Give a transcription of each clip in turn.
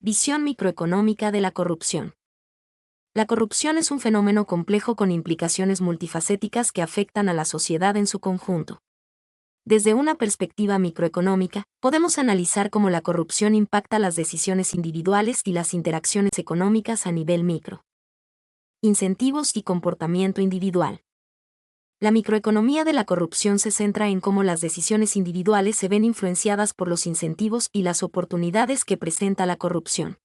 Visión microeconómica de la corrupción. La corrupción es un fenómeno complejo con implicaciones multifacéticas que afectan a la sociedad en su conjunto. Desde una perspectiva microeconómica, podemos analizar cómo la corrupción impacta las decisiones individuales y las interacciones económicas a nivel micro. Incentivos y comportamiento individual. La microeconomía de la corrupción se centra en cómo las decisiones individuales se ven influenciadas por los incentivos y las oportunidades que presenta la corrupción.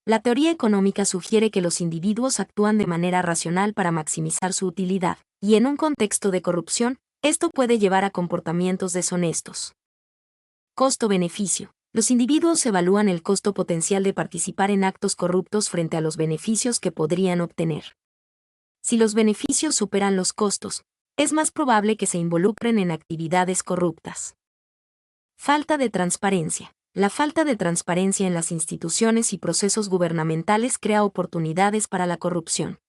La teoría económica sugiere que los individuos actúan de manera racional para maximizar su utilidad, y en un contexto de corrupción, esto puede llevar a comportamientos deshonestos. Costo-beneficio. Los individuos evalúan el costo potencial de participar en actos corruptos frente a los beneficios que podrían obtener. Si los beneficios superan los costos, es más probable que se involucren en actividades corruptas. Falta de transparencia. La falta de transparencia en las instituciones y procesos gubernamentales crea oportunidades para la corrupción.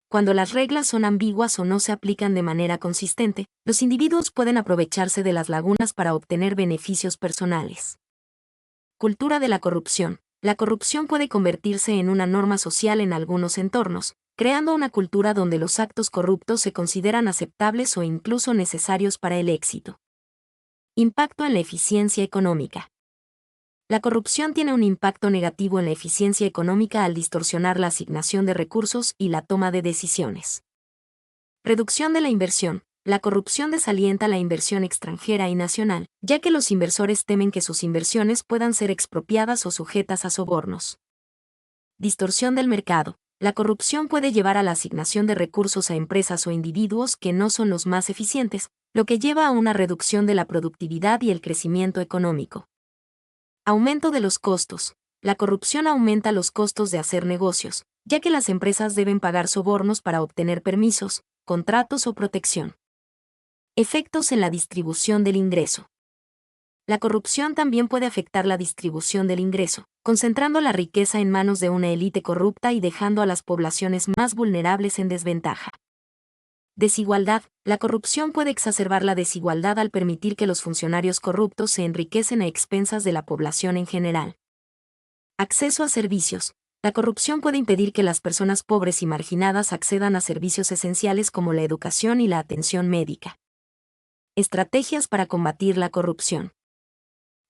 Cuando las reglas son ambiguas o no se aplican de manera consistente, los individuos pueden aprovecharse de las lagunas para obtener beneficios personales. Cultura de la corrupción. La corrupción puede convertirse en una norma social en algunos entornos, creando una cultura donde los actos corruptos se consideran aceptables o incluso necesarios para el éxito. Impacto en la eficiencia económica. La corrupción tiene un impacto negativo en la eficiencia económica al distorsionar la asignación de recursos y la toma de decisiones. Reducción de la inversión. La corrupción desalienta la inversión extranjera y nacional, ya que los inversores temen que sus inversiones puedan ser expropiadas o sujetas a sobornos. Distorsión del mercado. La corrupción puede llevar a la asignación de recursos a empresas o individuos que no son los más eficientes, lo que lleva a una reducción de la productividad y el crecimiento económico. Aumento de los costos. La corrupción aumenta los costos de hacer negocios, ya que las empresas deben pagar sobornos para obtener permisos, contratos o protección. Efectos en la distribución del ingreso. La corrupción también puede afectar la distribución del ingreso, concentrando la riqueza en manos de una élite corrupta y dejando a las poblaciones más vulnerables en desventaja. Desigualdad. La corrupción puede exacerbar la desigualdad al permitir que los funcionarios corruptos se enriquecen a expensas de la población en general. Acceso a servicios. La corrupción puede impedir que las personas pobres y marginadas accedan a servicios esenciales como la educación y la atención médica. Estrategias para combatir la corrupción.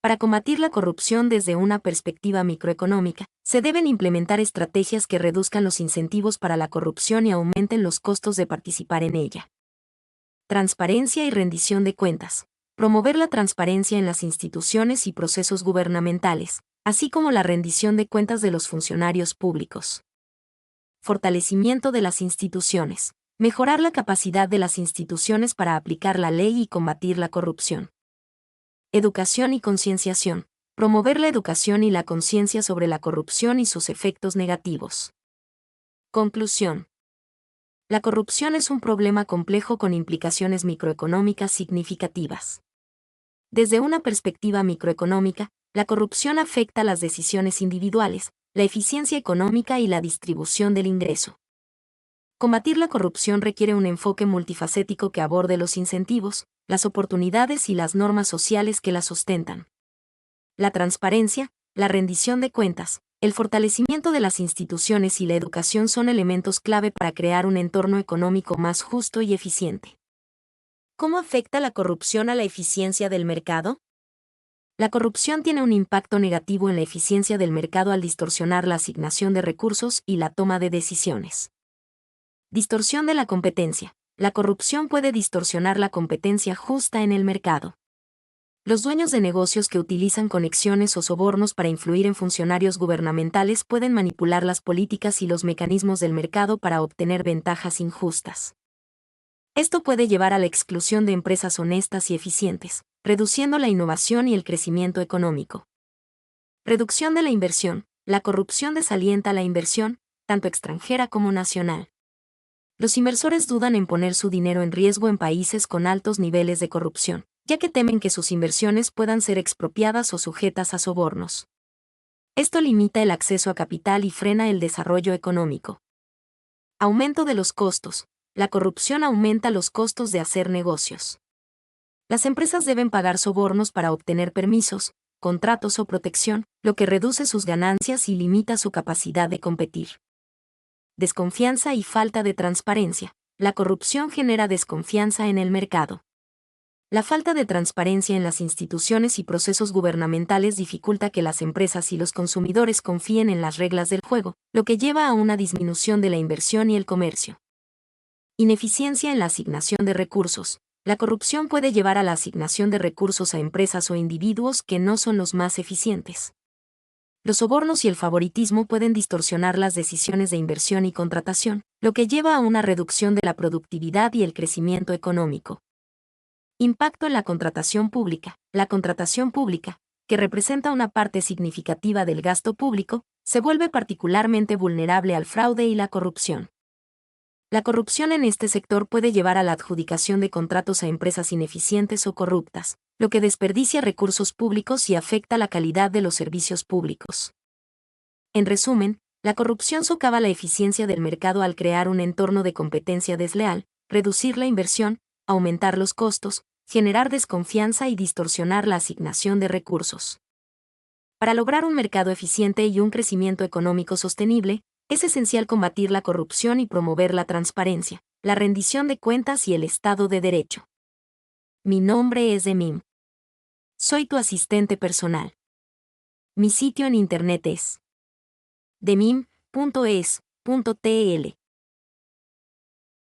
Para combatir la corrupción desde una perspectiva microeconómica, se deben implementar estrategias que reduzcan los incentivos para la corrupción y aumenten los costos de participar en ella. Transparencia y rendición de cuentas. Promover la transparencia en las instituciones y procesos gubernamentales, así como la rendición de cuentas de los funcionarios públicos. Fortalecimiento de las instituciones. Mejorar la capacidad de las instituciones para aplicar la ley y combatir la corrupción. Educación y concienciación. Promover la educación y la conciencia sobre la corrupción y sus efectos negativos. Conclusión. La corrupción es un problema complejo con implicaciones microeconómicas significativas. Desde una perspectiva microeconómica, la corrupción afecta las decisiones individuales, la eficiencia económica y la distribución del ingreso. Combatir la corrupción requiere un enfoque multifacético que aborde los incentivos, las oportunidades y las normas sociales que la sustentan. La transparencia, la rendición de cuentas, el fortalecimiento de las instituciones y la educación son elementos clave para crear un entorno económico más justo y eficiente. ¿Cómo afecta la corrupción a la eficiencia del mercado? La corrupción tiene un impacto negativo en la eficiencia del mercado al distorsionar la asignación de recursos y la toma de decisiones. Distorsión de la competencia. La corrupción puede distorsionar la competencia justa en el mercado. Los dueños de negocios que utilizan conexiones o sobornos para influir en funcionarios gubernamentales pueden manipular las políticas y los mecanismos del mercado para obtener ventajas injustas. Esto puede llevar a la exclusión de empresas honestas y eficientes, reduciendo la innovación y el crecimiento económico. Reducción de la inversión. La corrupción desalienta la inversión, tanto extranjera como nacional. Los inversores dudan en poner su dinero en riesgo en países con altos niveles de corrupción, ya que temen que sus inversiones puedan ser expropiadas o sujetas a sobornos. Esto limita el acceso a capital y frena el desarrollo económico. Aumento de los costos. La corrupción aumenta los costos de hacer negocios. Las empresas deben pagar sobornos para obtener permisos, contratos o protección, lo que reduce sus ganancias y limita su capacidad de competir. Desconfianza y falta de transparencia. La corrupción genera desconfianza en el mercado. La falta de transparencia en las instituciones y procesos gubernamentales dificulta que las empresas y los consumidores confíen en las reglas del juego, lo que lleva a una disminución de la inversión y el comercio. Ineficiencia en la asignación de recursos. La corrupción puede llevar a la asignación de recursos a empresas o individuos que no son los más eficientes. Los sobornos y el favoritismo pueden distorsionar las decisiones de inversión y contratación, lo que lleva a una reducción de la productividad y el crecimiento económico. Impacto en la contratación pública. La contratación pública, que representa una parte significativa del gasto público, se vuelve particularmente vulnerable al fraude y la corrupción. La corrupción en este sector puede llevar a la adjudicación de contratos a empresas ineficientes o corruptas, lo que desperdicia recursos públicos y afecta la calidad de los servicios públicos. En resumen, la corrupción socava la eficiencia del mercado al crear un entorno de competencia desleal, reducir la inversión, aumentar los costos, generar desconfianza y distorsionar la asignación de recursos. Para lograr un mercado eficiente y un crecimiento económico sostenible, es esencial combatir la corrupción y promover la transparencia, la rendición de cuentas y el Estado de Derecho. Mi nombre es Demim. Soy tu asistente personal. Mi sitio en internet es demim.es.tl.